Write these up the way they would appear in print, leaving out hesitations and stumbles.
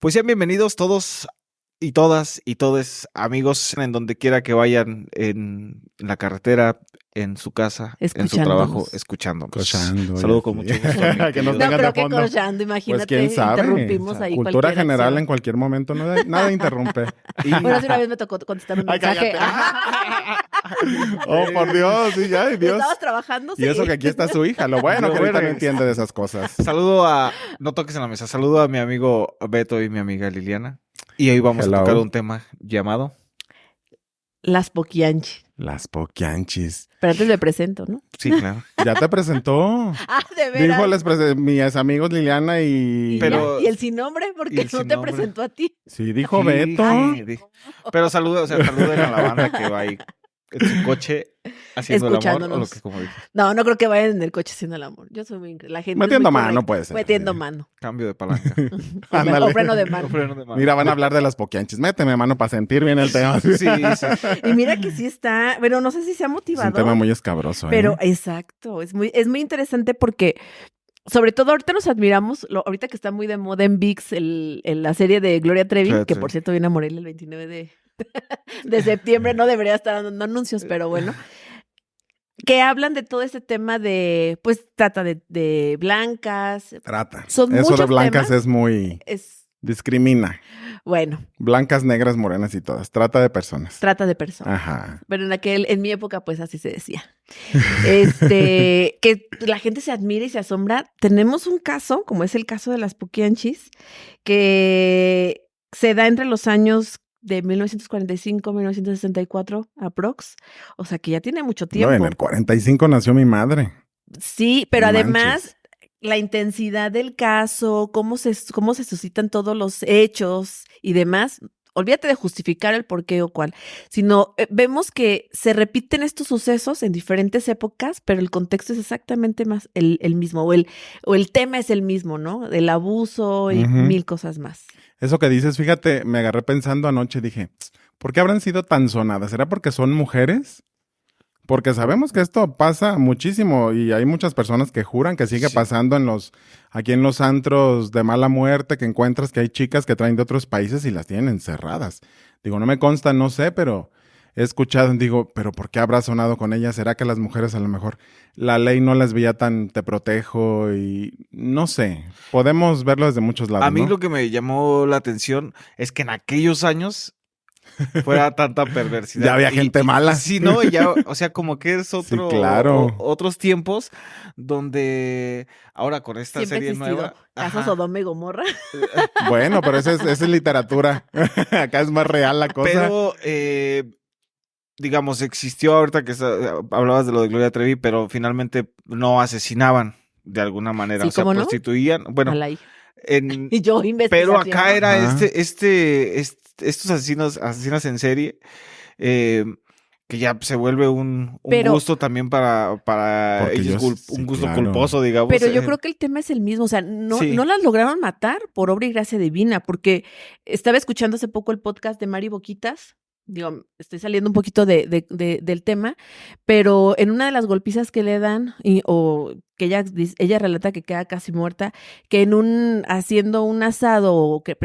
Pues sean bienvenidos todos y todas y todes, amigos, en donde quiera que vayan, en la carretera, en su casa, en su trabajo, escuchándonos. Saludo con mucho gusto. Que nos No tengan de creo que fondo. cochando, imagínate. Pues quién sabe. Interrumpimos ahí Cultura cualquier general acción. en cualquier momento, nada interrumpe. Bueno, sí, una vez me tocó contestar un Ay, mensaje. cállate. Oh, por Dios, sí, ya, Dios. ¿Estabas trabajando? Y eso que aquí está su hija. Lo bueno que ahorita no entiende de esas cosas. Saludo a... No toques en la mesa. Saludo a mi amigo Beto y mi amiga Liliana. Y hoy vamos a tocar un tema llamado... Las poquianchi. Las poquianchis. Pero antes me presento, ¿no? Sí, claro. Ya te presentó. Ah, de veras. Dijo mis amigos Liliana y... Pero- ¿Y el sin nombre? Porque el no sin te nombre? presentó a ti. Sí, dijo Sí, Beto. sí. Pero saluden a la banda que va ahí en su coche haciendo el amor o Escuchándonos. lo que como dije. No creo que vayan en el coche haciendo el amor. Yo soy muy increíble. La gente Metiendo es muy mano, correcta. puede ser. Metiendo Sí. mano. Cambio de palanca. Ándale. O freno de mano. Freno de mano. Mira, van a hablar de las poquianchis. Méteme mano para sentir bien el tema. Sí, sí. Y mira que sí está, pero no sé si se ha Es motivado. un tema muy escabroso. Pero exacto, es muy interesante porque sobre todo ahorita nos admiramos, ahorita que está muy de moda en ViX la serie de Gloria Trevi, Gloria que Trevi. por cierto viene a Morelia el 29 de septiembre, no debería estar dando anuncios, pero bueno. Que hablan de todo ese tema de, pues, trata de blancas. Trata. Son Eso de muchos blancas temas. es muy... Discrimina. Bueno, Blancas, negras, morenas y todas. Trata de personas. trata de personas. Ajá. Pero en mi época, pues así se decía. Que la gente se admira y se asombra. Tenemos un caso, como es el caso de las Poquianchis, que se da entre los años de 1945, 1964, aprox. O sea, que ya tiene mucho tiempo. No, en el 45 nació mi madre. Sí, pero No además manches. la intensidad del caso, cómo se suscitan todos los hechos y demás. Olvídate de justificar el por qué o cuál, sino vemos que se repiten estos sucesos en diferentes épocas, pero el contexto es exactamente más el mismo, o el tema es el mismo, ¿no? El abuso y Ujú. mil cosas más. Eso que dices, fíjate, me agarré pensando anoche, dije, ¿por qué habrán sido tan sonadas? ¿Será porque son mujeres? Porque sabemos que esto pasa muchísimo y hay muchas personas que juran que sigue Sí. pasando aquí en los antros de mala muerte, que encuentras que hay chicas que traen de otros países y las tienen encerradas. Digo, no me consta, no sé, pero he escuchado, digo, ¿pero por qué habrá sonado con ellas? ¿Será que las mujeres a lo mejor la ley no las veía tan te protejo? Y no sé, podemos verlo desde muchos lados, A mí ¿no? lo que me llamó la atención es que en aquellos años fuera tanta perversidad. Ya había gente mala. Sí, no, ya, o sea, como que es otro, Sí, claro. otros tiempos donde ahora con esta Siempre ha serie existido nueva. casos ajá, Sodoma y Gomorra. Bueno, pero esa es literatura. Acá es más real la cosa. Pero, digamos, existió ahorita que hablabas de lo de Gloria Trevi, pero finalmente no asesinaban de alguna manera. Sí, o sea, ¿cómo no? prostituían. Bueno, A la hija. en, Y yo pero acá era Ajá. estos asesinas en serie, que ya se vuelve un Pero- gusto también para Porque ellos, ellos, un sí, gusto claro. culposo, digamos. Pero yo creo que el tema es el mismo, o sea, Sí. no las lograron matar por obra y gracia divina, porque estaba escuchando hace poco el podcast de Mari Boquitas, digo, estoy saliendo un poquito del tema, pero en una de las golpizas que le dan, o que ella relata que queda casi muerta, que haciendo un asado, o que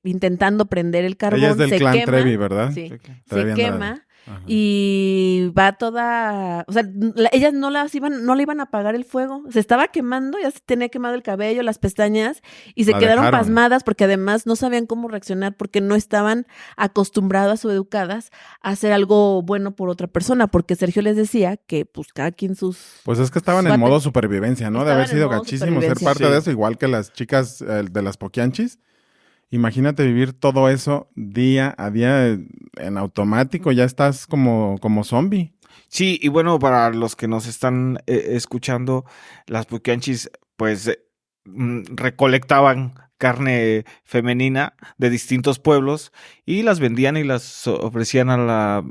intentando prender el carbón, Ella es del se clan quema, Trevi, ¿verdad? sí, Trevi se Andrade. quema. Ajá. Y va toda, o sea, ellas no le iban a apagar el fuego, se estaba quemando, ya se tenía quemado el cabello, las pestañas, y se La quedaron dejaron. pasmadas porque además no sabían cómo reaccionar porque no estaban acostumbradas o educadas a hacer algo bueno por otra persona, porque Sergio les decía que pues cada quien sus... Pues es que estaban en Suate. modo supervivencia, ¿no? De Estaban haber en sido modo gachísimo ser supervivencia. parte Sí. de eso, igual que las chicas de las Poquianchis. Imagínate vivir todo eso día a día en automático, ya estás como zombie. Sí, y bueno, para los que nos están escuchando, las Puquianchis, pues, recolectaban carne femenina de distintos pueblos y las vendían y las ofrecían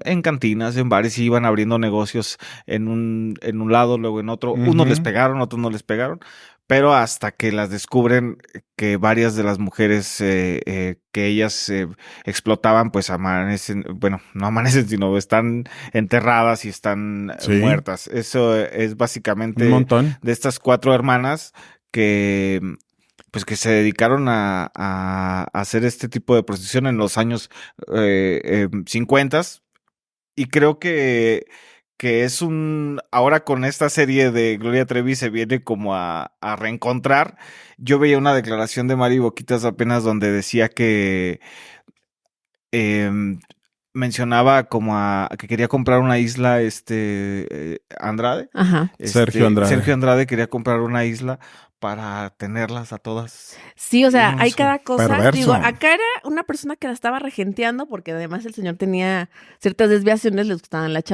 en cantinas, en bares, y iban abriendo negocios en un lado, luego en otro. Ujú. Unos les pegaron, otros no les pegaron, pero hasta que las descubren que varias de las mujeres que ellas explotaban, pues amanecen, bueno, no amanecen, sino están enterradas y están Sí. muertas. Eso es básicamente Un montón. de estas 4 hermanas que pues que se dedicaron a hacer este tipo de prostitución en los años 50. Y creo que es ahora con esta serie de Gloria Trevi se viene como a reencontrar. Yo veía una declaración de Mari Boquitas apenas donde decía que mencionaba como que quería comprar una isla, Andrade. Ajá. Sergio Andrade. Sergio Andrade quería comprar una isla para tenerlas a todas. Sí, o sea, No, hay cada cosa. perverso. Digo, acá era una persona que la estaba regenteando porque además el señor tenía ciertas desviaciones, les gustaban las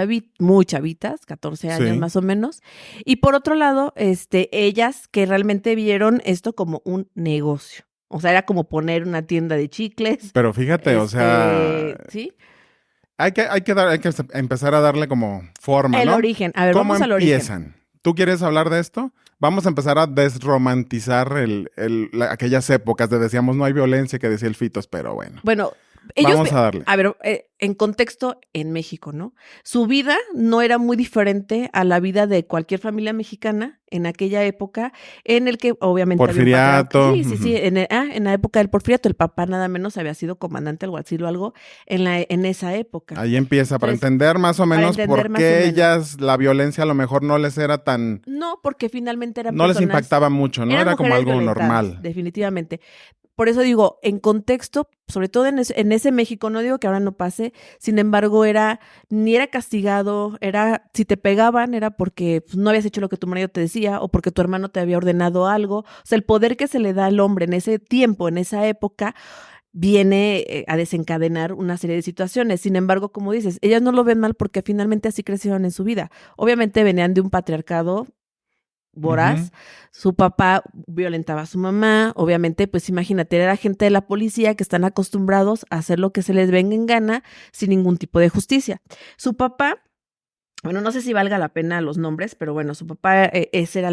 muy chavitas, 14 años Sí. más o menos. Y por otro lado, ellas que realmente vieron esto como un negocio. O sea, era como poner una tienda de chicles. Pero fíjate, o sea, Sí. hay que empezar a darle como forma, El ¿no? origen. A ver, ¿Cómo vamos al origen. empiezan? ¿Tú quieres hablar de esto? Vamos a empezar a desromantizar aquellas épocas de decíamos no hay violencia que decía el Fitos, pero bueno. Bueno, ellos, Vamos a darle. a ver, en contexto en México, ¿no? Su vida no era muy diferente a la vida de cualquier familia mexicana en aquella época, en el que obviamente había un Porfiriato. patriarca. Sí, en la época del Porfiriato, el papá nada menos había sido comandante alguacil o algo en esa época. Ahí empieza, para Entonces, entender más o menos entender por más qué o menos. ellas, la violencia a lo mejor no les era tan, No, porque finalmente eran no les personas- impactaba mucho, ¿no? eran Era como mujeres algo violentadas, normal. definitivamente. Por eso digo, en contexto, sobre todo en ese México, no digo que ahora no pase, sin embargo, ni era castigado, si te pegaban, era porque pues, no habías hecho lo que tu marido te decía o porque tu hermano te había ordenado algo. O sea, el poder que se le da al hombre en ese tiempo, en esa época, viene a desencadenar una serie de situaciones. Sin embargo, como dices, ellas no lo ven mal porque finalmente así crecieron en su vida. Obviamente venían de un patriarcado voraz. Su papá violentaba a su mamá, obviamente, pues imagínate, era gente de la policía que están acostumbrados a hacer lo que se les venga en gana sin ningún tipo de justicia. Su papá, bueno, no sé si valga la pena los nombres, pero bueno, su papá, ese era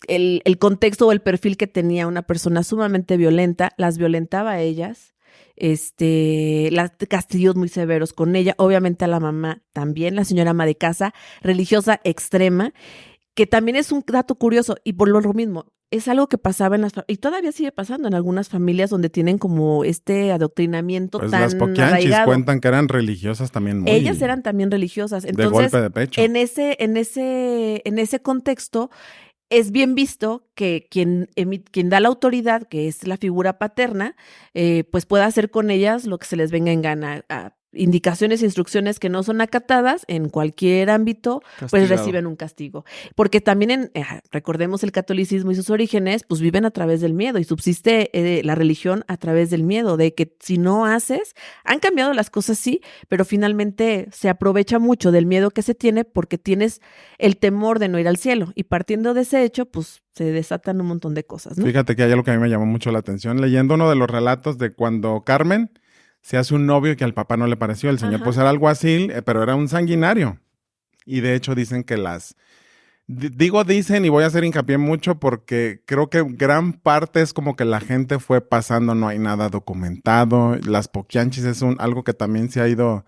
el contexto o el perfil que tenía una persona sumamente violenta, las violentaba a ellas, las castigos muy severos con ella, obviamente a la mamá también, la señora ama de casa, religiosa extrema, que también es un dato curioso y por lo mismo, es algo que pasaba y todavía sigue pasando en algunas familias donde tienen como este adoctrinamiento Pues tan las poquianchis arraigado. cuentan que eran religiosas también muy. Ellas eran también religiosas, de entonces golpe de pecho. en ese contexto es bien visto que quien da la autoridad, que es la figura paterna, pues pueda hacer con ellas lo que se les venga en gana. Indicaciones, instrucciones que no son acatadas en cualquier ámbito, pues Castigado. reciben un castigo. Porque también, recordemos el catolicismo y sus orígenes, pues viven a través del miedo y subsiste la religión a través del miedo, de que si no haces, han cambiado las cosas sí, pero finalmente se aprovecha mucho del miedo que se tiene porque tienes el temor de no ir al cielo y partiendo de ese hecho, pues se desatan un montón de cosas, ¿no? Fíjate que hay algo que a mí me llamó mucho la atención. Leyendo uno de los relatos de cuando Carmen se hace un novio que al papá no le pareció. El señor Ajá. pues era alguacil, pero era un sanguinario. Y de hecho dicen que dicen y voy a hacer hincapié mucho porque creo que gran parte es como que la gente fue pasando, no hay nada documentado. Las poquianchis es algo que también se ha ido...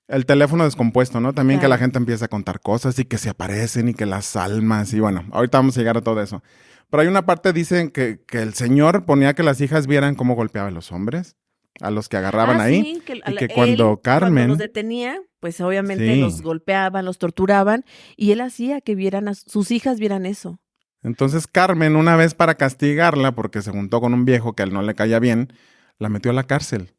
el teléfono descompuesto, ¿no? También Claro. que la gente empieza a contar cosas y que se aparecen y que las almas y bueno, ahorita vamos a llegar a todo eso. Pero hay una parte, dicen que el señor ponía que las hijas vieran cómo golpeaba a los hombres, a los que agarraban ahí. Sí, Y que cuando Carmen... Cuando los detenía, pues obviamente Sí. los golpeaban, los torturaban, y él hacía que sus hijas vieran eso. Entonces Carmen, una vez para castigarla, porque se juntó con un viejo que a él no le caía bien, la metió a la cárcel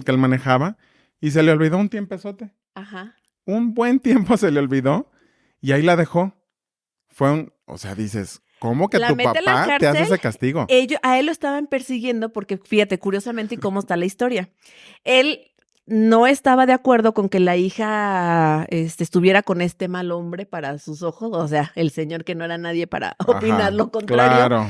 que él manejaba, y se le olvidó un tiempezote. Ajá. Un buen tiempo se le olvidó, y ahí la dejó. O sea, dices... ¿Cómo que La tu mete a la papá te hace cárcel, ese castigo? A él lo estaban persiguiendo porque, fíjate, curiosamente, y cómo está la historia. Él no estaba de acuerdo con que la hija estuviera con este mal hombre para sus ojos, o sea, el señor que no era nadie para opinar Ajá, lo contrario. Claro.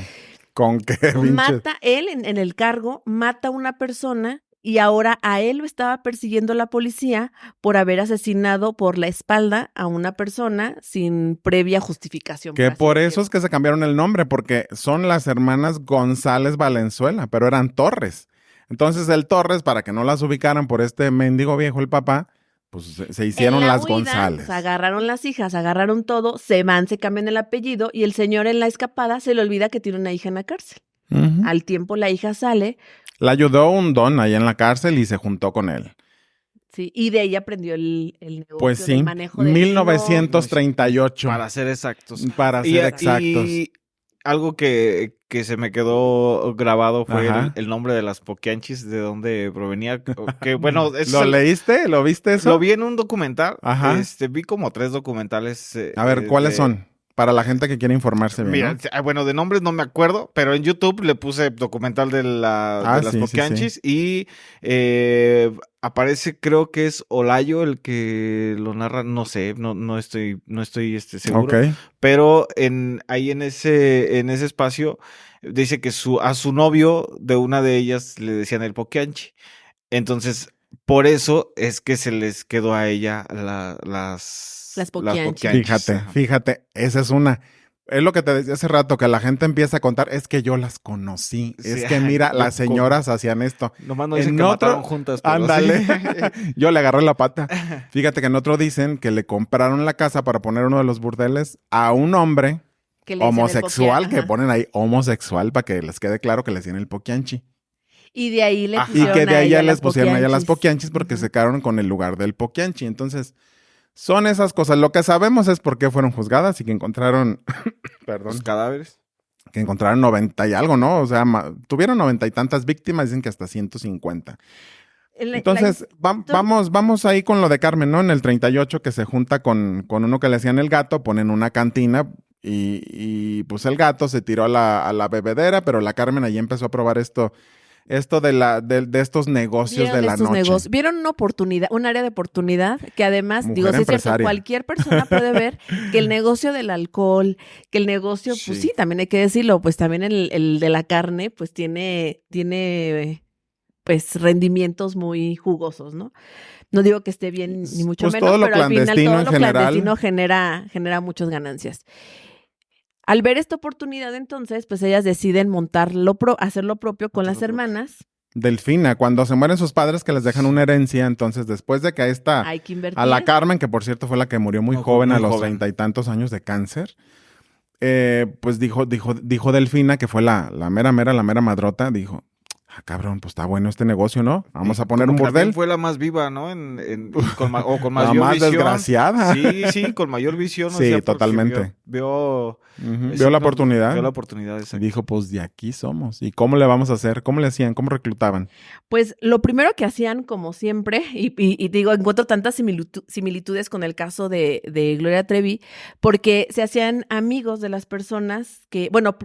¿Con qué pinche? Mata, él en el cargo, mata a una persona y ahora a él lo estaba persiguiendo la policía por haber asesinado por la espalda a una persona sin previa justificación. Que así por decirlo. eso es que se cambiaron el nombre, porque son las hermanas González Valenzuela, pero eran Torres. Entonces el Torres, para que no las ubicaran por este mendigo viejo, el papá, Pues se hicieron En la las huida, González. pues, agarraron las hijas, agarraron todo, se van, se cambian el apellido y el señor en la escapada se le olvida que tiene una hija en la cárcel. Ujú. Al tiempo la hija sale, La ayudó un don ahí en la cárcel y se juntó con él. sí, y de ahí aprendió el negocio Pues sí, del manejo de vino. 1938. Para ser exactos. Para ser exactos. Y algo que se me quedó grabado fue Ajá. el nombre de las Poquianchis, de dónde provenía. Que bueno, ¿Lo leíste? ¿Lo viste eso? Lo vi en un documental. Ajá. Vi como 3 documentales. A ver, ¿cuáles son? Para la gente que quiere informarse bien, Mira, ¿no? bueno, de nombres no me acuerdo, pero en YouTube le puse documental de las sí, sí, Poquianchis y aparece, creo que es Olayo el que lo narra, no sé, no estoy seguro. Ok. Pero ahí en ese espacio dice que a su novio de una de ellas le decían el Poquianchi. Entonces, por eso es que se les quedó a ella las Poquianchis. Fíjate, esa es una. Es lo que te decía hace rato, que la gente empieza a contar, es que yo las conocí, Sí, es que mira, las señoras hacían esto. Nomás no dicen En que otro- mataron juntas. Pero Ándale, sí. yo le agarré la pata. Fíjate que en otro dicen que le compraron la casa para poner uno de los burdeles a un hombre Que le dicen el homosexual, poquian- que ajá. ponen ahí homosexual para que les quede claro que le decían el poquianchi. Y de ahí le Ajá. Y pusieron que de a ahí ella ya les pusieron a ella las poquianchis. poquianchis porque Ujú. se quedaron con el lugar del poquianchi. Entonces, son esas cosas. Lo que sabemos es por qué fueron juzgadas y que encontraron, perdón, Los cadáveres. que encontraron 90 y algo, ¿no? O sea, tuvieron 90 y tantas víctimas, dicen que hasta 150. Entonces, vamos ahí con lo de Carmen, ¿no? En el 38 que se junta con uno que le hacían el gato, ponen una cantina y pues el gato se tiró a la bebedera, pero la Carmen ahí empezó a probar esto de estos negocios de la noche. Vieron una oportunidad, un área de oportunidad que además, Mujer digo, sí es cierto, empresaria. cualquier persona puede ver que el negocio del alcohol, que el negocio, pues sí, también hay que decirlo, pues también el de la carne, pues tiene pues rendimientos muy jugosos, ¿no? No digo que esté bien ni mucho Pues menos, todo lo pero al final clandestino todo en lo general. clandestino genera muchas ganancias. Al ver esta oportunidad, entonces, pues ellas deciden hacer lo propio con las hermanas. Delfina, cuando se mueren sus padres que les dejan una herencia, entonces después de que Hay que invertir. a la Carmen, que por cierto fue la que murió muy joven, a los 30 y tantos años de cáncer, pues dijo Delfina, que fue la mera madrota, dijo, cabrón, pues está bueno este negocio, ¿no? Vamos a poner un Como que también bordel. fue la más viva, ¿no? Con mayor La más visión. desgraciada. Sí, con mayor visión. Sí, porque totalmente. Vio Vio la oportunidad. Vio la oportunidad, Y exacto. dijo, pues de aquí somos. ¿Y cómo le vamos a hacer? ¿Cómo le hacían? ¿Cómo reclutaban? Pues lo primero que hacían, como siempre, y digo, encuentro tantas similitudes con el caso de Gloria Trevi, porque se hacían amigos de las personas que, bueno,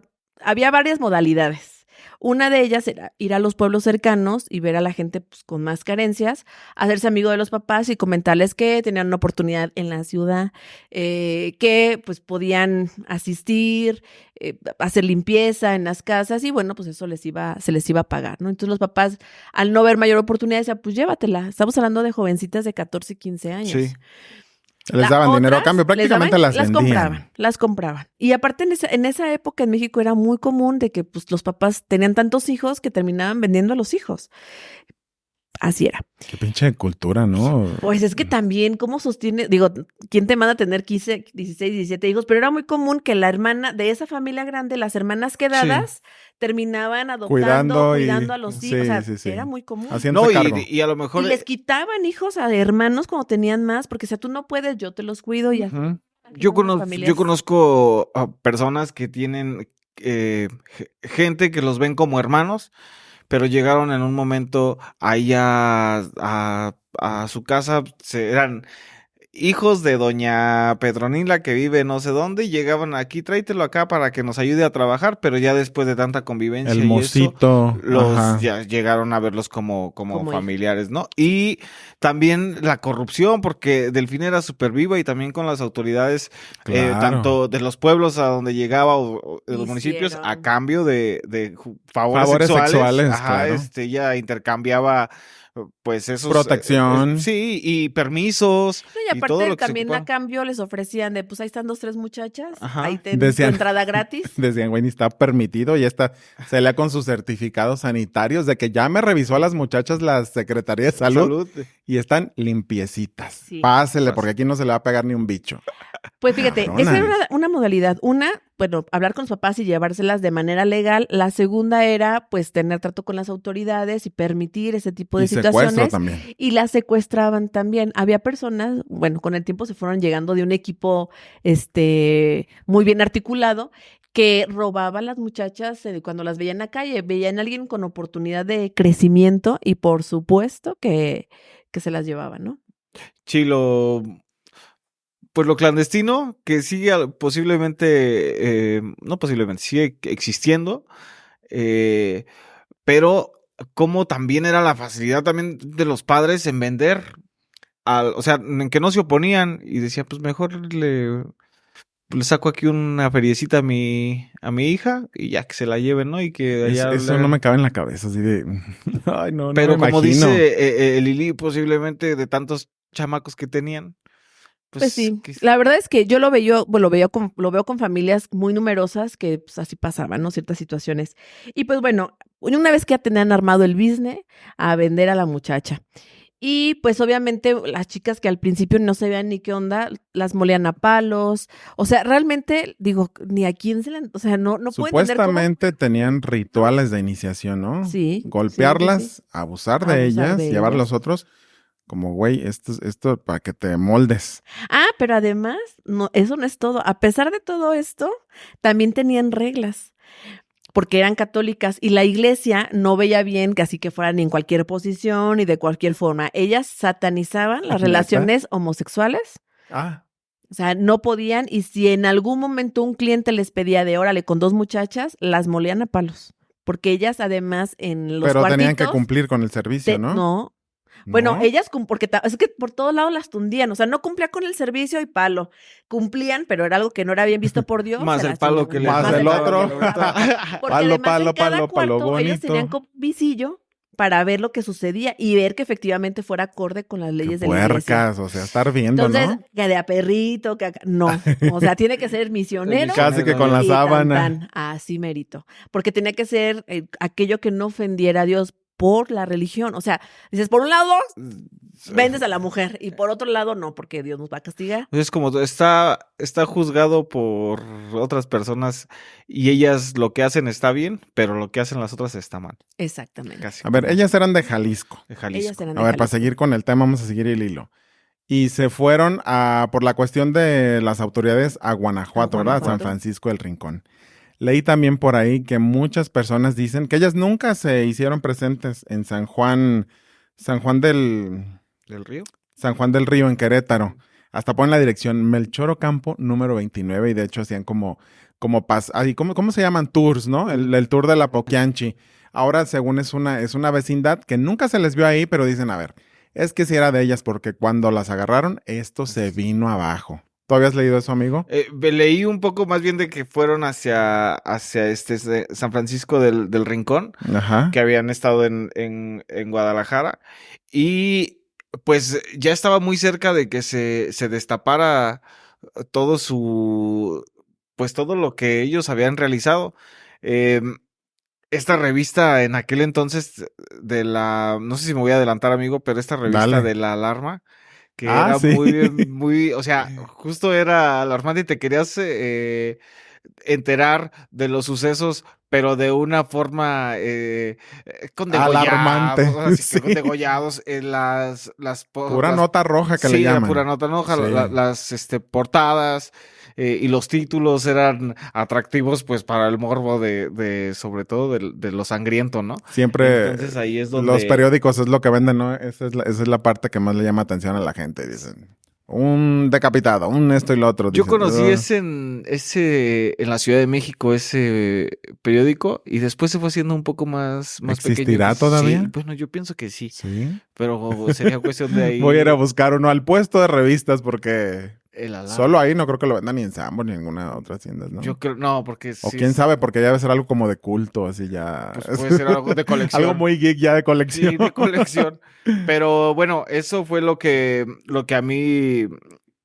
había varias modalidades. Una de ellas era ir a los pueblos cercanos y ver a la gente pues, con más carencias, hacerse amigo de los papás y comentarles que tenían una oportunidad en la ciudad, que pues podían asistir, hacer limpieza en las casas y bueno, pues eso se les iba a pagar, ¿no? Entonces los papás, al no ver mayor oportunidad, decían, pues llévatela. Estamos hablando de jovencitas de 14, 15 años. Sí. Les daban dinero a cambio, prácticamente las vendían. Las compraban. Y aparte en esa época en México era muy común de que pues, los papás tenían tantos hijos que terminaban vendiendo a los hijos. Así era. Qué pinche cultura, ¿no? Pues es que también, ¿cómo sostiene? Digo, ¿quién te manda a tener 15, 16, 17 hijos? Pero era muy común que la hermana de esa familia grande, las hermanas quedadas, terminaban adoptando, cuidando a los hijos. O sea, sí. era muy común. Haciéndose cargo. Y a lo mejor Y les quitaban hijos a hermanos cuando tenían más, porque si tú no puedes, yo te los cuido y así. Ujú. yo conozco a personas que tienen gente que los ven como hermanos, pero llegaron en un momento ahí a su casa, eran hijos de doña Petronila que vive no sé dónde y llegaban aquí, tráetelo acá para que nos ayude a trabajar, pero ya después de tanta convivencia El y mocito. eso, Ajá. ya llegaron a verlos como Como familiares, ¿no? Y también la corrupción, porque Delfina era súper viva y también con las autoridades, Claro. tanto de los pueblos a donde llegaba o de los municipios, Hicieron. a cambio de favores Sexuales, ajá, claro. ella intercambiaba pues esos Protección. sí, y permisos. No, y y todo aparte lo que se también a ocupaba. cambio les ofrecían de, pues ahí están 2, 3 muchachas, Ajá. ahí tu Decían- entrada gratis. Decían, güey, ni está permitido. Y esta se lea con sus certificados sanitarios de que ya me revisó a las muchachas la Secretaría de Salud. y están limpiecitas. Sí. Pásele, porque aquí no se le va a pegar ni un bicho. Pues fíjate, Cabronas. esa era una modalidad. Una, bueno, hablar con sus papás y llevárselas de manera legal. La segunda era, pues, tener trato con las autoridades y permitir ese tipo de Y secuestro situaciones. también. Y las secuestraban también. Había personas, bueno, con el tiempo se fueron llegando de un equipo, muy bien articulado, que robaba a las muchachas cuando las veían en la calle. Veían a alguien con oportunidad de crecimiento y por supuesto que se las llevaban, ¿no? Chilo, pues lo clandestino, que sigue posiblemente, no posiblemente, sigue existiendo, pero como también era la facilidad también de los padres en vender, o sea, en que no se oponían y decía, pues mejor le saco aquí una feriecita a mi hija y ya que se la lleven, ¿no? Y que allá Eso no me cabe en la cabeza, así de... Ay, no, no Pero me como imagino. dice Lili, posiblemente de tantos chamacos que tenían, Pues sí, la verdad es que yo lo veo, bueno, lo veo con familias muy numerosas que pues, así pasaban, ¿no? Ciertas situaciones. Y pues bueno, una vez que ya tenían armado el business, a vender a la muchacha. Y pues obviamente las chicas que al principio no sabían ni qué onda, las molían a palos. O sea, realmente, digo, ni a quién se le... O sea, no puedo entender cómo... Supuestamente tenían rituales de iniciación, ¿no? Sí. Golpearlas, sí. abusar de ellas, llevar a los otros... Como, güey, esto para que te moldes. Ah, pero además, no, eso no es todo. A pesar de todo esto, también tenían reglas, porque eran católicas y la iglesia no veía bien que así que fueran en cualquier posición y de cualquier forma. Ellas satanizaban las relaciones homosexuales. Ah. O sea, no podían, y si en algún momento un cliente les pedía de órale con 2 muchachas, las molían a palos. Porque ellas además en los Pero tenían que cuartitos, cumplir con el servicio, ¿no? No. Bueno, ¿No? ellas, porque es que por todos lados las tundían, o sea, no cumplía con el servicio y palo. Cumplían, pero era algo que no era bien visto por Dios. Más el palo que les Más el otro. Porque además en cada cuarto ellos tenían visillo para ver lo que sucedía y ver que efectivamente fuera acorde con las leyes de la iglesia. O sea, estar viendo, Entonces, ¿no? que de a perrito, no, o sea, tiene que ser misionero. Casi que con la sábana. Tan, así mérito. Porque tenía que ser aquello que no ofendiera a Dios por la religión. O sea, dices, por un lado, vendes a la mujer y por otro lado, no, porque Dios nos va a castigar. Es como está juzgado por otras personas y ellas lo que hacen está bien, pero lo que hacen las otras está mal. Exactamente. Casi a ver, ellas eran de Jalisco. De Jalisco. Ellas eran a ver, para seguir con el tema, vamos a seguir el hilo. Y se fueron por la cuestión de las autoridades a Guanajuato, ¿verdad? San Francisco del Rincón. Leí también por ahí que muchas personas dicen que ellas nunca se hicieron presentes en San Juan del Río. San Juan del Río, en Querétaro. Hasta ponen la dirección Melchor Ocampo, número 29, y de hecho hacían ¿cómo se llaman? Tours, ¿no? El tour de la Poquianchi. Ahora, según es una vecindad que nunca se les vio ahí, pero dicen, a ver, es que si era de ellas, porque cuando las agarraron, esto se vino abajo. ¿Tú habías leído eso, amigo? Leí un poco más bien de que fueron hacia San Francisco del Rincón, Ajá. que habían estado en Guadalajara, y pues ya estaba muy cerca de que se destapara todo todo lo que ellos habían realizado. Esta revista en aquel entonces no sé si me voy a adelantar, amigo, pero esta revista Dale. de La Alarma, que era sí. muy, o sea, justo era alarmante y te querías enterar de los sucesos, pero de una forma con degollados, alarmante. Así, con degollados, pura nota roja que le llaman. Sí, pura nota roja, Sí. las portadas y los títulos eran atractivos pues para el morbo de sobre todo de lo sangriento, ¿no? Siempre entonces ahí es donde los periódicos es lo que venden, ¿no? Esa es la parte que más le llama atención a la gente, dicen. Un decapitado, un esto y lo otro. Yo dicen. conocí en la Ciudad de México ese periódico y después se fue haciendo un poco más ¿Existirá pequeño. todavía? Sí, bueno, yo pienso que sí. Sí. Pero sería cuestión de ahí. Voy a ir a buscar uno al puesto de revistas porque El Alarma. solo ahí no creo que lo vendan ni en Sambo ni en ninguna otra tienda, ¿no? Yo creo, no, porque O sí. quién sabe, porque ya debe ser algo como de culto, así ya. Pues puede ser algo de colección. Algo muy geek ya de colección. Sí, de colección. Pero bueno, eso fue lo que a mí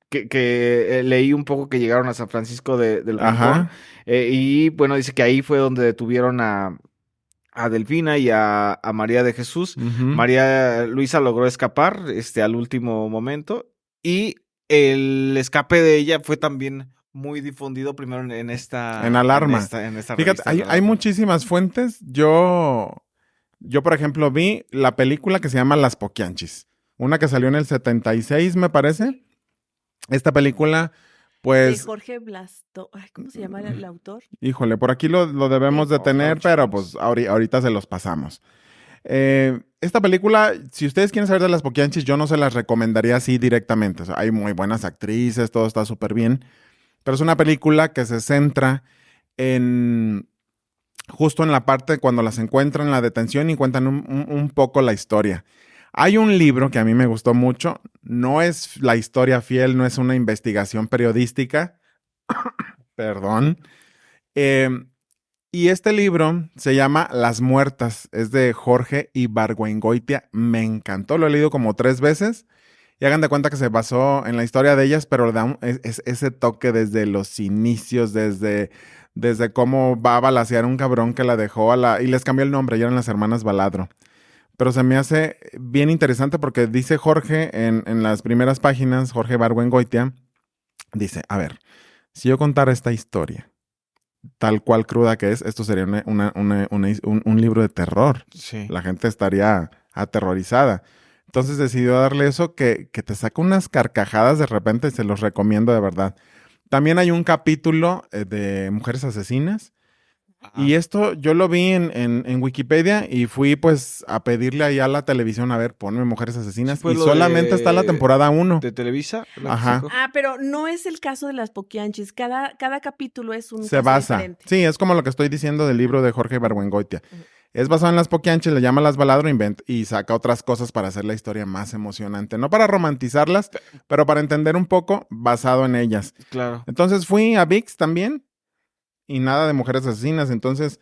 que leí un poco que llegaron a San Francisco del Rincón. Ajá. Y bueno, dice que ahí fue donde detuvieron a a Delfina y a María de Jesús. Ujú. María Luisa logró escapar al último momento y el escape de ella fue también muy difundido primero en esta... En Alarma. En esta Fíjate, revista, hay Alarma. muchísimas fuentes. Yo, por ejemplo, vi la película que se llama Las Poquianchis. Una que salió en el 76, me parece. Esta película, De pues, Jorge Blasto. Ay, ¿cómo se llama el autor? híjole, por aquí lo debemos de No, tener, estaba pero checando. pues ahorita se los pasamos. Esta película, si ustedes quieren saber de Las Poquianchis, yo no se las recomendaría así directamente. O sea, hay muy buenas actrices, todo está súper bien. Pero es una película que se centra en justo en la parte cuando las encuentran en la detención y cuentan un poco la historia. Hay un libro que a mí me gustó mucho. No es la historia fiel, no es una investigación periodística. Perdón. Y este libro se llama Las Muertas. Es de Jorge Ibargüengoitia. Me encantó, lo he leído como 3 veces. Y hagan de cuenta que se basó en la historia de ellas, pero le da ese toque desde los inicios, desde cómo va a balacear un cabrón que la dejó y les cambió el nombre, ya eran las hermanas Baladro. Pero se me hace bien interesante porque dice Jorge en las primeras páginas, Jorge Ibargüengoitia, dice, a ver, si yo contara esta historia, tal cual cruda que es, esto sería un libro de terror. Sí. La gente estaría aterrorizada. Entonces decidió darle eso que te saca unas carcajadas de repente y se los recomiendo de verdad. También hay un capítulo de Mujeres Asesinas. Ajá. Y esto yo lo vi en Wikipedia y fui pues a pedirle ahí a la televisión, a ver, ponme Mujeres Asesinas. Sí, fue Y lo solamente está la temporada 1. ¿De Televisa? ¿La que Ajá. sacó? Ah, pero no es el caso de Las Poquianchis. Cada capítulo es un Se caso basa. diferente. Sí, es como lo que estoy diciendo del libro de Jorge Ibargüengoitia. Ujú. Es basado en Las Poquianchis, le llama Las Baladro y saca otras cosas para hacer la historia más emocionante. No para romantizarlas, pero para entender un poco basado en ellas. Claro. Entonces fui a ViX también y nada de Mujeres Asesinas. Entonces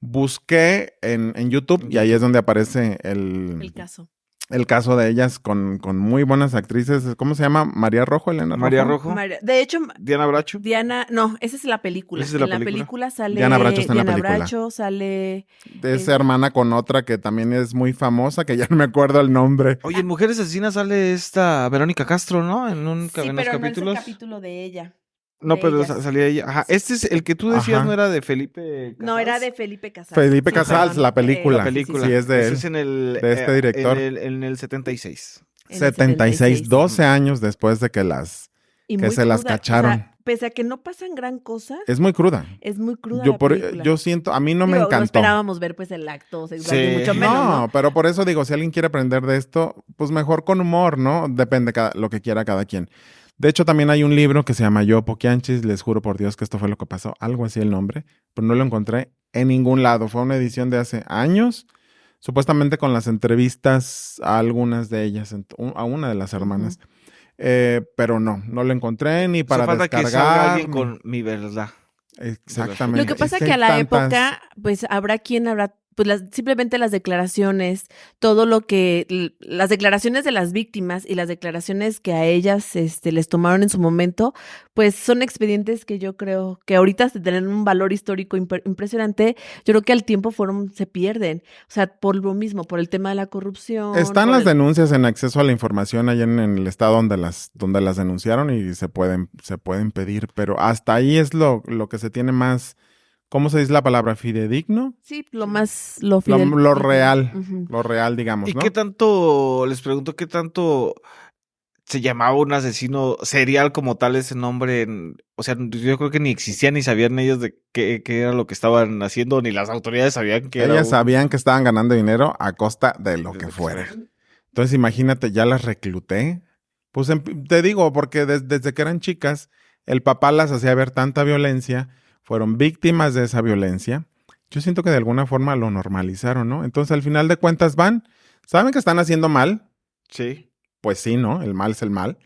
busqué en YouTube y ahí es donde aparece El caso. el caso de ellas con muy buenas actrices. ¿Cómo se llama? María Rojo, Elena Rojo. María Rojo. De hecho, Diana Bracho. Diana, no, esa es la película. Esa es la en la película. película sale Diana Bracho está en la Diana película. Bracho, sale Es hermana con otra que también es muy famosa, que ya no me acuerdo el nombre. Oye, en Mujeres Asesinas sale esta Verónica Castro, ¿no? En sí, los pero no es el capítulos. capítulo de ella. No, de pero ellas. salía ella. Ajá. Este es el que tú decías, Ajá. ¿no era de Felipe Casals? No, era de Felipe Casals. Felipe Sí, Casals, perdón. la película. La película. Sí, es de Ese él. es en el, de este director. En el 76. En el 76, 12 años después de que Y que muy se las cruda. cacharon. O sea, pese a que no pasan gran cosa, es muy cruda. es muy cruda Yo, la película. yo siento, a mí no me Digo, encantó. No esperábamos ver pues el acto sexual, Sí. ni mucho menos, ¿no? Pero por eso digo, si alguien quiere aprender de esto, pues mejor con humor, ¿no? Depende lo que quiera cada quien. De hecho, también hay un libro que se llama Yo Poquianchis, les juro por Dios que esto fue lo que pasó, algo así el nombre, pero no lo encontré en ningún lado. Fue una edición de hace años, supuestamente con las entrevistas a algunas de ellas, a una de las hermanas. Pero no lo encontré ni para falta que salga descargar. alguien con mi verdad. Exactamente. Lo que pasa Es que a hay la tantas- época, pues habrá pues simplemente las declaraciones, todo lo que, las declaraciones de las víctimas y las declaraciones que a ellas les tomaron en su momento, pues son expedientes que yo creo que ahorita tienen un valor histórico impresionante. Yo creo que al tiempo se pierden. O sea, por lo mismo, por el tema de la corrupción. Están por las denuncias en acceso a la información allá en el estado donde las denunciaron y se pueden pedir, pero hasta ahí es lo que se tiene más, ¿cómo se dice la palabra? ¿Fidedigno? Sí, lo más, Lo real, Ujú. lo real, digamos, ¿Y ¿no? qué tanto, les pregunto, qué tanto se llamaba un asesino serial como tal ese nombre? O sea, yo creo que ni existía ni sabían ellos de qué era lo que estaban haciendo, ni las autoridades sabían que era Ellas sabían que estaban ganando dinero a costa de lo de que lo que fuera. fuera. Entonces, imagínate, ya las recluté. Pues te digo, porque desde que eran chicas, el papá las hacía ver tanta violencia, fueron víctimas de esa violencia. Yo siento que de alguna forma lo normalizaron, ¿no? Entonces, al final de cuentas saben que están haciendo mal, Sí. pues sí, ¿no? El mal es el mal.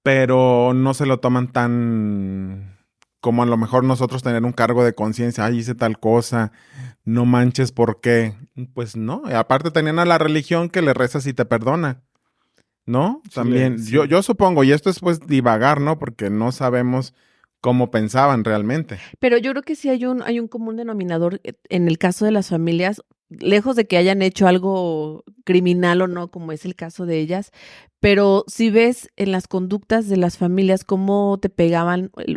Pero no se lo toman tan como a lo mejor nosotros tener un cargo de conciencia. Ay, hice tal cosa, no manches, ¿por qué? Pues no. Y aparte tenían a la religión que le rezas y te perdona, ¿no? Sí, También, sí. yo supongo, y esto es pues divagar, ¿no? Porque no sabemos como pensaban realmente. Pero yo creo que sí hay un común denominador en el caso de las familias, lejos de que hayan hecho algo criminal o no, como es el caso de ellas, pero si ves en las conductas de las familias cómo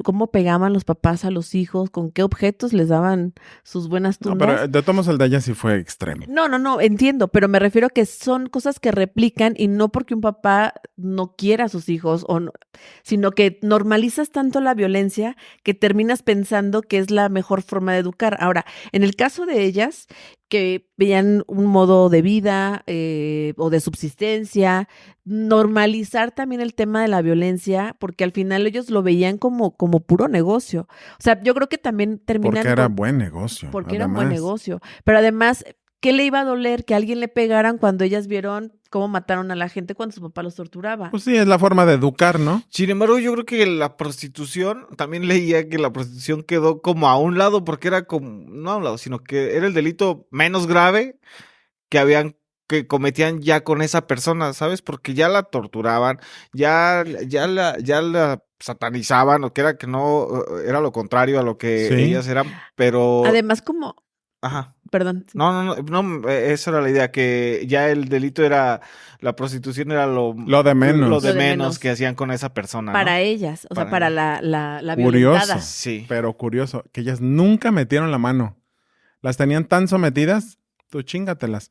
cómo pegaban los papás a los hijos, con qué objetos les daban sus buenas No, tumbas. pero de todos modos el de ella sí fue extremo. No, entiendo, pero me refiero a que son cosas que replican y no porque un papá no quiera a sus hijos, sino que normalizas tanto la violencia que terminas pensando que es la mejor forma de educar. Ahora, en el caso de ellas, que veían un modo de vida o de subsistencia, normalizar también el tema de la violencia, porque al final ellos lo veían como puro negocio. O sea, yo creo que también terminan Porque era buen negocio. porque era un buen negocio. Pero además, ¿qué le iba a doler que a alguien le pegaran cuando ellas vieron cómo mataron a la gente cuando su papá los torturaba? Pues sí, es la forma de educar, ¿no? Sin embargo, yo creo que la prostitución, también leía que la prostitución quedó como a un lado, porque era como, no a un lado, sino que era el delito menos grave que cometían ya con esa persona, ¿sabes? Porque ya la torturaban, ya la satanizaban, o que era que no, era lo contrario a lo que Sí. ellas eran, pero... Además, como, Ajá. perdón, No, esa era la idea, que ya el delito era, la prostitución era Lo de menos. lo de Lo de menos menos. que hacían con esa persona, para ¿no? ellas, o sea, Para para la Curioso. violentada. Sí. Pero curioso, que ellas nunca metieron la mano. Las tenían tan sometidas, tú chíngatelas.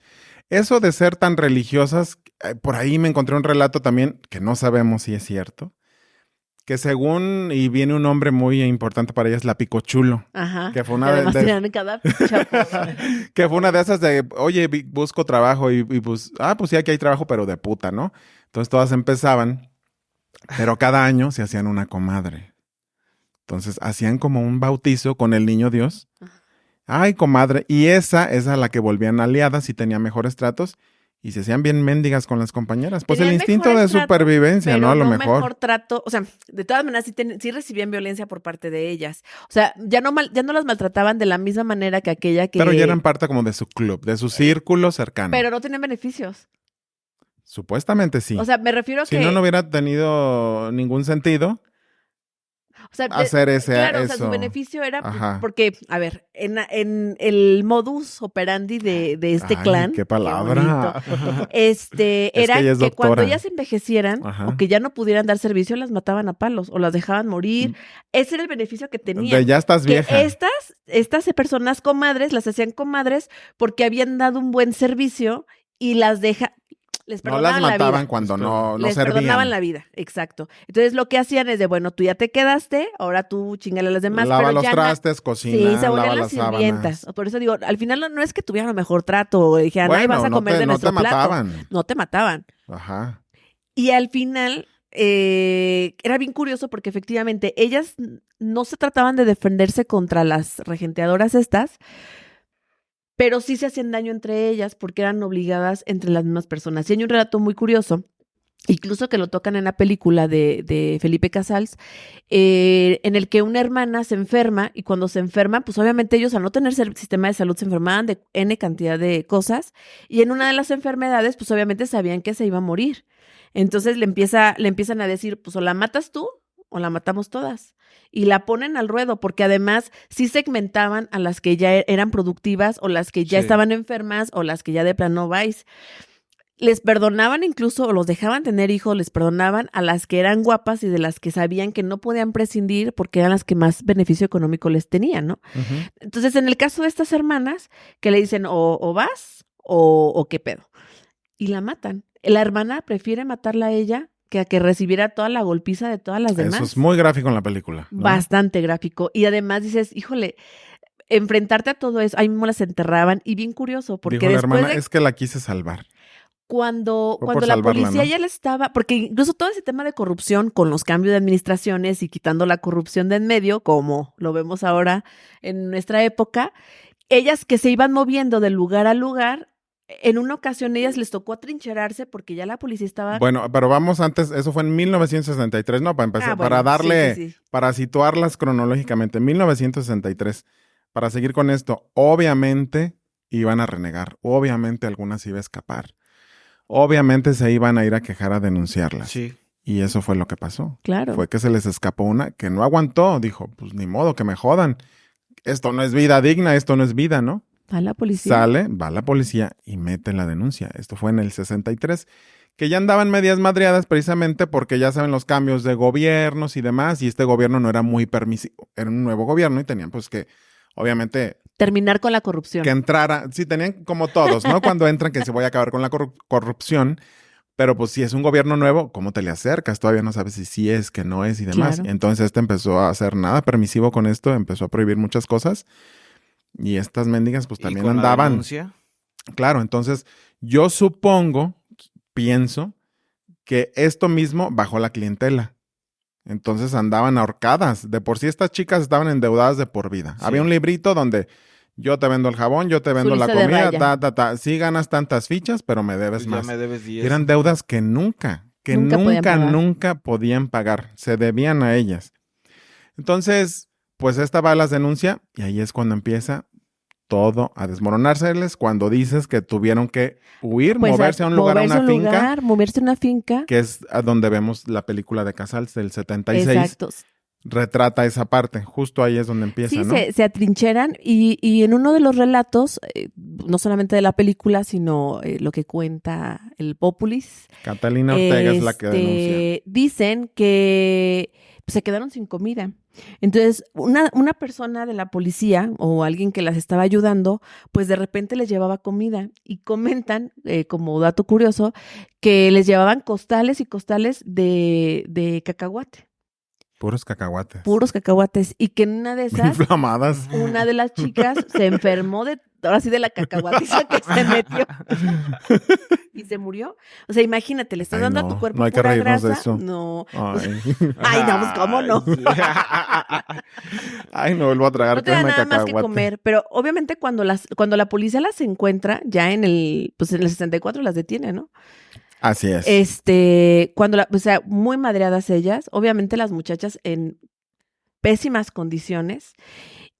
Eso de ser tan religiosas, por ahí me encontré un relato también, que no sabemos si es cierto, que según, y viene un nombre muy importante para ellas, la Picochulo, Ajá. que fue Y una además de tenían cada chapo. que fue una de esas de, oye, busco trabajo y pues, pues sí, aquí hay trabajo, pero de puta, ¿no? Entonces todas empezaban, pero cada año se hacían una comadre. Entonces hacían como un bautizo con el niño Dios. Ay, comadre. Y esa es a la que volvían aliadas y tenía mejores tratos y se hacían bien mendigas con las compañeras. Pues Tenían el instinto de mejores tratos, supervivencia, pero ¿no? A lo no mejor. trato, o sea, de todas maneras sí recibían violencia por parte de ellas. O sea, ya no las maltrataban de la misma manera que aquella que... Pero ya eran parte como de su club, de su círculo cercano. Pero no tenían beneficios. Supuestamente sí. O sea, me refiero a Si que... no, no hubiera tenido ningún sentido O sea, hacer claro, o sea, eso. su beneficio era Ajá. porque, a ver, en el modus operandi de este Ay, clan, qué palabra. bonito, Es era que ella es que cuando doctora. ellas envejecieran Ajá. o que ya no pudieran dar servicio, las mataban a palos o las dejaban morir. Ese era el beneficio que tenían. De ya estás Que vieja. estas personas comadres las hacían comadres porque habían dado un buen servicio y les No las perdonaban la vida. mataban cuando no Les servían. perdonaban la vida, exacto. Entonces lo que hacían es de, bueno, tú ya te quedaste, ahora tú chingale a las demás. Lava pero los ya trastes, sí, cocina, se volvían lava las las sirvientas. sábanas. Por eso digo, al final no es que tuvieran el mejor trato o dijeran, ay, vas a comer de no nuestro te plato. mataban. No te mataban. Ajá. Y al final era bien curioso porque efectivamente ellas no se trataban de defenderse contra las regenteadoras estas, pero sí se hacían daño entre ellas porque eran obligadas entre las mismas personas. Y hay un relato muy curioso, incluso que lo tocan en la película de Felipe Casals, en el que una hermana se enferma y cuando se enferma, pues obviamente ellos al no tener sistema de salud se enfermaban de N cantidad de cosas y en una de las enfermedades, pues obviamente sabían que se iba a morir. Entonces le empiezan a decir, pues o la matas tú o la matamos todas. Y la ponen al ruedo, porque además sí segmentaban a las que ya eran productivas o las que ya estaban enfermas o las que ya de plano vais. Les perdonaban incluso o los dejaban tener hijos, les perdonaban a las que eran guapas y de las que sabían que no podían prescindir porque eran las que más beneficio económico les tenían, ¿no? Ujú. Entonces, en el caso de estas hermanas, que le dicen o vas o qué pedo. Y la matan. La hermana prefiere matarla a ella que a que recibiera toda la golpiza de todas las demás. Eso es muy gráfico en la película, ¿no? Bastante gráfico. Y además dices, híjole, enfrentarte a todo eso, ahí mismo las enterraban. Y bien curioso, porque Dijo la después hermana, de es que la quise salvar. cuando Fue por la salvarla, policía ¿no? ya le estaba, porque incluso todo ese tema de corrupción con los cambios de administraciones y quitando la corrupción de en medio, como lo vemos ahora en nuestra época, ellas que se iban moviendo de lugar a lugar, en una ocasión ellas les tocó atrincherarse porque ya la policía estaba... Bueno, pero vamos antes, eso fue en 1963, ¿no? Para empezar, bueno, para darle, sí. para situarlas cronológicamente, 1963. Para seguir con esto, obviamente iban a renegar, obviamente algunas iba a escapar, obviamente se iban a ir a quejar a denunciarlas. Sí. Y eso fue lo que pasó. Claro. Fue que se les escapó una que no aguantó. Dijo, pues ni modo, que me jodan. Esto no es vida digna, esto no es vida, ¿no? A la policía. Sale, va la policía y mete la denuncia. Esto fue en el 63, que ya andaban medias madreadas precisamente porque ya saben los cambios de gobiernos y demás, y este gobierno no era muy permisivo. Era un nuevo gobierno y tenían pues que, obviamente, terminar con la corrupción. que entrara, sí, tenían como todos, ¿no? Cuando entran que se voy a acabar con la corrupción, pero pues si es un gobierno nuevo, ¿cómo te le acercas? Todavía no sabes si sí es, que no es y demás. Claro. Entonces empezó a hacer nada permisivo con esto, empezó a prohibir muchas cosas y estas mendigas pues ¿Y también con la andaban. denuncia? Claro, entonces yo supongo, pienso, que esto mismo bajó la clientela. Entonces andaban ahorcadas. De por sí estas chicas estaban endeudadas de por vida. Sí. Había un librito donde yo te vendo el jabón, yo te vendo la lista de comida, raya. Sí ganas tantas fichas, pero me debes Pues ya más. me debes 10. Eran deudas que nunca podían pagar. Se debían a ellas. Entonces, pues esta va a las denuncias y ahí es cuando empieza todo a desmoronárseles, cuando dices que tuvieron que huir, Pues, moverse a un lugar, a moverse una finca, moverse a una finca. que es a donde vemos la película de Casals del 76. Exacto. Retrata esa parte. Justo ahí es donde empieza, Sí, ¿no? se atrincheran y en uno de los relatos, no solamente de la película, sino lo que cuenta el Populis, Catalina Ortega es la que denuncia. dicen que se quedaron sin comida. Entonces, una persona de la policía o alguien que las estaba ayudando, pues de repente les llevaba comida y comentan, como dato curioso, que les llevaban costales y costales de cacahuate. Puros cacahuates. Puros cacahuates. Y que en una de esas, Inflamadas. una de las chicas se enfermó ahora sí de la cacahuatiza que se metió y se murió. O sea, imagínate, le estás Ay, dando a no, tu cuerpo no hay que pura reírnos de grasa. eso. No. Ay. Ay, no, pues cómo no. Ay, no vuelvo a tragar No te da crema de nada más que cacahuate. comer, pero obviamente cuando la policía las encuentra, ya en el 64 las detiene, ¿no? Así es. O sea, muy madreadas ellas, obviamente las muchachas en pésimas condiciones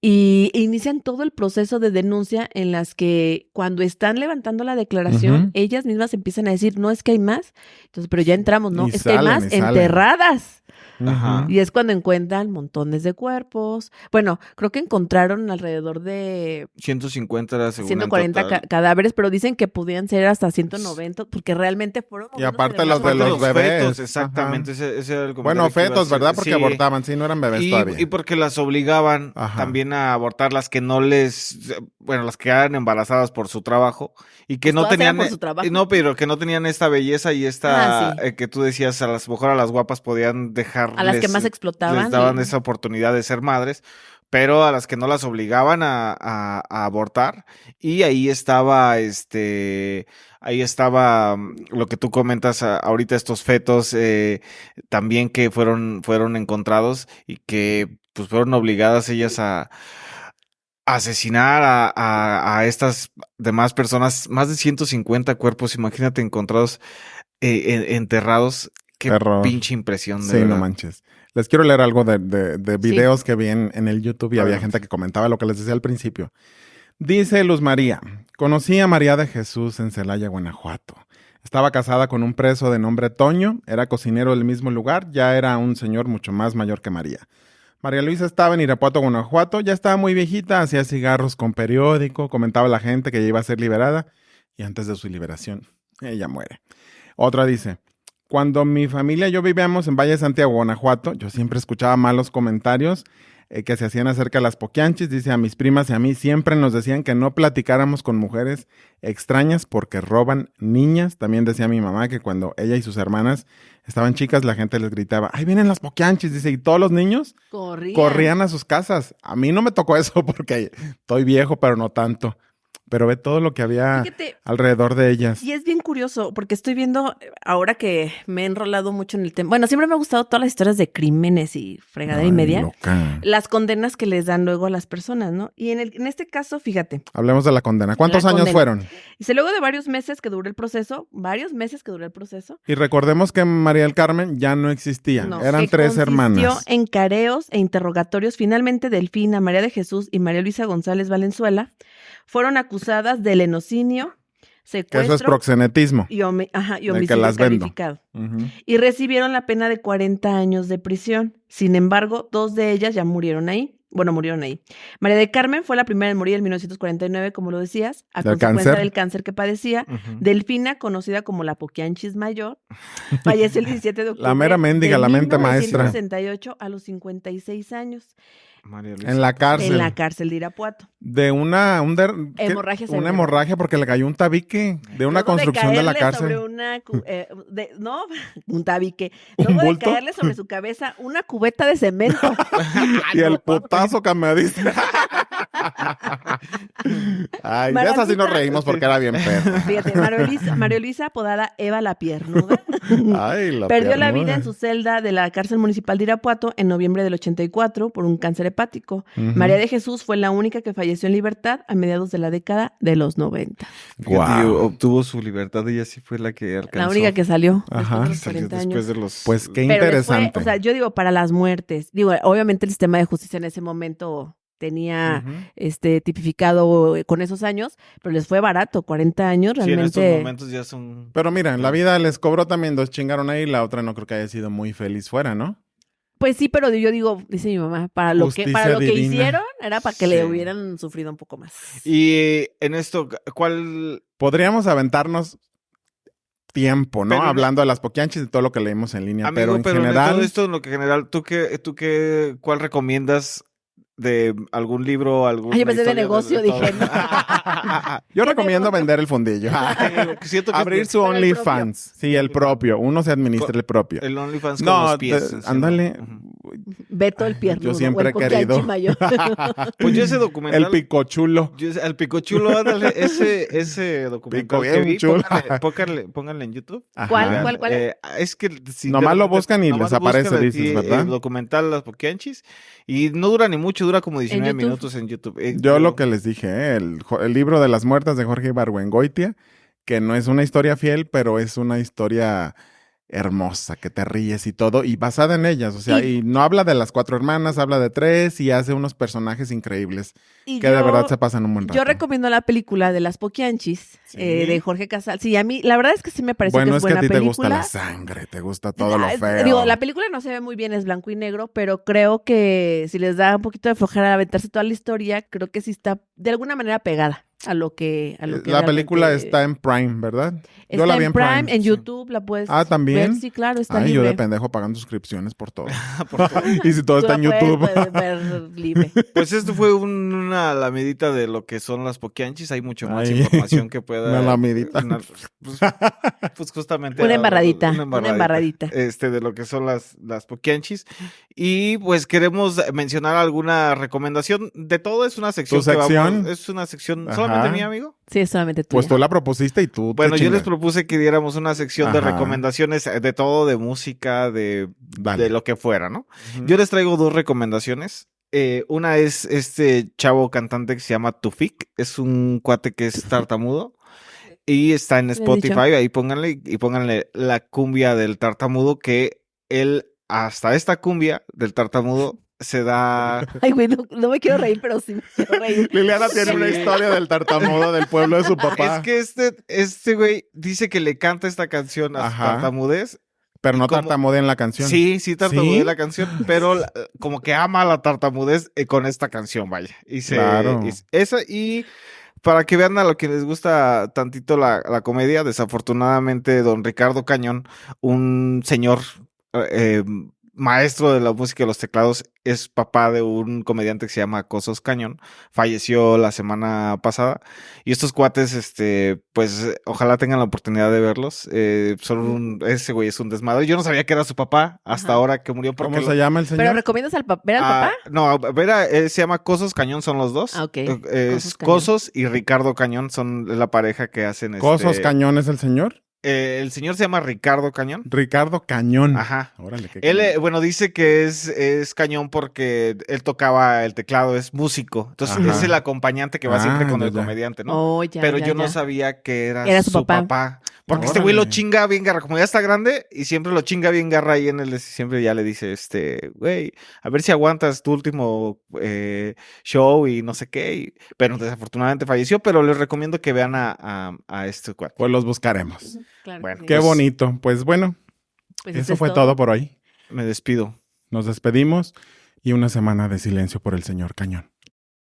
y inician todo el proceso de denuncia en las que cuando están levantando la declaración, Ujú. ellas mismas empiezan a decir, no es que hay más, entonces, pero ya entramos, ¿no? Y Es que hay salen, más y salen. enterradas. Ajá. Ujú. Y es cuando encuentran montones de cuerpos. Bueno, creo que encontraron alrededor de 150 era según 140 en total. cadáveres, pero dicen que podían ser hasta 190, porque realmente fueron... Y aparte los de Aparte los bebés. fetos, exactamente. Ese era el Bueno, comentario que iba a fetos, hacer. ¿verdad? Porque Sí. abortaban, sí, no eran bebés todavía. Y porque las obligaban Ajá. también a abortar las que no las que eran embarazadas por su trabajo y que Pues no todas eran tenían, por su trabajo. no, pero que no tenían esta belleza y esta, Ah, sí. que tú decías, a las mejor a las guapas podían dejarles, A las que más explotaban. les daban esa oportunidad de ser madres, pero a las que no las obligaban a abortar. Y ahí estaba, lo que tú comentas ahorita, estos fetos también que fueron encontrados y que pues fueron obligadas ellas a asesinar a estas demás personas, más de 150 cuerpos, imagínate, encontrados, enterrados. Qué Terror. pinche impresión, de Sí, no verdad. manches. Les quiero leer algo de videos que vi en el YouTube y había Adelante. gente que comentaba lo que les decía al principio. Dice Luz María, conocí a María de Jesús en Celaya, Guanajuato. Estaba casada con un preso de nombre Toño, era cocinero del mismo lugar, ya era un señor mucho más mayor que María. María Luisa estaba en Irapuato, Guanajuato, ya estaba muy viejita, hacía cigarros con periódico, comentaba a la gente que ya iba a ser liberada y antes de su liberación, ella muere. Otra dice, cuando mi familia y yo vivíamos en Valle de Santiago, Guanajuato, yo siempre escuchaba malos comentarios que se hacían acerca de las poquianchis. Dice, a mis primas y a mí siempre nos decían que no platicáramos con mujeres extrañas porque roban niñas. También decía mi mamá que cuando ella y sus hermanas estaban chicas, la gente les gritaba, ¡ay, vienen las poquianchis! Dice, y todos los niños corrían a sus casas. A mí no me tocó eso porque estoy viejo, pero no tanto. Pero ve todo lo que había alrededor de ellas. Y es bien curioso, porque estoy viendo, ahora que me he enrolado mucho en el tema, bueno, siempre me ha gustado todas las historias de crímenes y fregadera y media, loca. las condenas que les dan luego a las personas, ¿no? Y en este caso, fíjate. Hablemos de la condena. ¿Cuántos años fueron? Dice, luego de varios meses que duró el proceso, Y recordemos que María del Carmen ya no existía, eran 3 hermanas. En careos e interrogatorios, finalmente Delfina, María de Jesús y María Luisa González Valenzuela fueron acusadas de lenocinio, Que eso es secuestro proxenetismo. y de que homicidio las vendo. calificado. Ujú. Y recibieron la pena de 40 años de prisión. Sin embargo, 2 de ellas ya murieron ahí. Bueno, murieron ahí. María de Carmen fue la primera en morir en 1949, como lo decías, a ¿Del consecuencia cáncer? del cáncer que padecía. Ujú. Delfina, conocida como la Poquianchis Mayor, falleció el 17 de octubre La mera mendiga, de la mente maestra. 1968 a los 56 años María Luisa. En la cárcel. en la cárcel de Irapuato. De ¿qué? Hemorragia Una cerebral. hemorragia porque le cayó un tabique de una Luego construcción de la caerle sobre cárcel. una no, un tabique. ¿Un Luego de bulto? caerle sobre su cabeza una cubeta de cemento. Y el putazo que me diste. Ay, de esa sí nos reímos porque era bien perro. Fíjate, María Luisa, apodada Eva la Piernuda, Ay, la perdió la vida piernuda. en su celda de la cárcel municipal de Irapuato en noviembre del 84 por un cáncer hepático. Ujú. María de Jesús fue la única que falleció en libertad a mediados de la década de los 90. Fíjate, Guau. obtuvo su libertad, ella sí fue la que alcanzó. La única que salió Ajá. después de los Salió 40 después años. de los... Pues qué Pero les fue, interesante. o sea, yo digo, para las muertes, digo, obviamente el sistema de justicia en ese momento tenía Ujú. tipificado con esos años, pero les fue barato, 40 años Sí, en estos realmente. momentos ya son... Pero mira, en la vida les cobró también 2 chingaron ahí, la otra no creo que haya sido muy feliz fuera, ¿no? Pues sí, pero yo digo, dice mi mamá, para lo que Justicia divina. hicieron era para que Sí. le hubieran sufrido un poco más. Y en esto, ¿cuál...? Podríamos aventarnos tiempo, ¿no? Pero no- Hablando de las poquianchis y todo lo que leímos en línea, Amigo, pero en de general, todo esto, en lo que general, ¿cuál recomiendas de algún libro, algún... Ay, yo pensé de negocio, dije, no. yo ¿Qué recomiendo negocio? vender el fundillo. Siento que Abrir su Pero el OnlyFans. Sí, el propio. Uno se administra el propio. el OnlyFans con No, los pies. encima. ándale. Ujú. Beto el Piernudo. Yo siempre o el he querido. Poquianchi Mayor. Pues yo ese documental... El picochulo. El Picochulo, ándale, ese documental Pico que bien vi, chulo. pónganle en YouTube. Ajá. ¿Cuál? Es que si Nomás de lo repente- buscan y nomás les aparece, buscan dices, aquí, ¿verdad? El documental Las Poquianchis. Y no dura ni mucho, dura como 19 YouTube? minutos en YouTube. Yo lo que les dije, el libro de las muertas de Jorge Ibargüengoitia, que no es una historia fiel, pero es una historia hermosa, que te ríes y todo, y basada en ellas, o sea, y no habla de las 4 hermanas, habla de 3 y hace unos personajes increíbles Y que de yo- verdad se pasan un buen rato. Yo recomiendo la película de Las Poquianchis, Sí. de Jorge Casal. Sí, a mí, la verdad es que sí me parece Bueno, que es es que a buena ti te película. gusta la sangre, te gusta todo lo Ah, feo. Digo, la película no se ve muy bien, es blanco y negro, pero creo que si les da un poquito de flojera aventarse toda la historia, creo que sí está de alguna manera pegada a lo que La realmente- película está en Prime, ¿verdad? Está Yo la en vi en Prime, Prime, en sí. YouTube la puedes ¿también? ver. Sí, claro, está Ay, yo libre. de pendejo pagando suscripciones por todo. Por favor. Y si todo Tú está en la puedes- YouTube. puedes ver libre. Pues esto fue una lamidita de lo que son las Poquianchis. Hay mucho más Ay, información que pueda... una lamidita. Pues justamente... Una embarradita. De lo que son las Poquianchis. Y pues queremos mencionar alguna recomendación. De todo es una sección. ¿Tu sección? Es una sección Ajá. solamente mía, amigo. Sí, es solamente tú. Pues tú la propusiste y tú. te Bueno, yo les chingas. propuse que diéramos una sección de Ajá. recomendaciones de todo, de música, Dale. de lo que fuera, ¿no? Ujú. Yo les traigo 2 recomendaciones. Una es este chavo cantante que se llama Tufik. Es un cuate que es tartamudo. Y está en Bien Spotify. dicho. Ahí pónganle la cumbia del tartamudo. Que él, hasta esta cumbia del tartamudo, se da. Ay, güey, no me quiero reír, pero sí me quiero reír. Liliana tiene Sí. una historia del tartamudo del pueblo de su papá. Es que este güey dice que le canta esta canción a su Ajá. tartamudez. Pero no ¿cómo? tartamudea en la canción. Sí, tartamudea ¿Sí? la canción, pero como que ama la tartamudez con esta canción, vaya. Claro. Esa y para que vean a lo que les gusta tantito la comedia, desafortunadamente don Ricardo Cañón, un señor maestro de la música de los teclados, es papá de un comediante que se llama Cosos Cañón, falleció la semana pasada, y estos cuates, pues, ojalá tengan la oportunidad de verlos, ese güey es un desmadre, yo no sabía que era su papá hasta Ajá. ahora que murió, porque ¿Cómo se llama el ¿Pero señor? recomiendas ver al papá? No, Vera, se llama Cosos Cañón, son los dos. Ah, ok. Es Cosos Cañón. Cosos y Ricardo Cañón son la pareja que hacen ¿Cosos Cañón es el señor? el señor se llama Ricardo Cañón. Ricardo Cañón. Ajá. Órale, qué Él, cañón. bueno, dice que es cañón porque él tocaba el teclado, es músico. Entonces Ajá. es el acompañante que va siempre con ya, el ya. comediante, ¿no? Oh, ya, Pero ya, yo no ya. sabía que era, Era su su papá. papá. Porque este güey lo Órale. chinga bien garra. Como ya está grande y siempre lo chinga bien garra ahí en el... Siempre ya le dice, güey, a ver si aguantas tu último show y no sé qué. Pero desafortunadamente falleció, pero les recomiendo que vean a este cuate. Pues los buscaremos. Claro Bueno, que sí. Qué Pues- bonito. Pues bueno, Pues eso es fue todo por hoy. Me despido. Nos despedimos y una semana de silencio por el señor Cañón.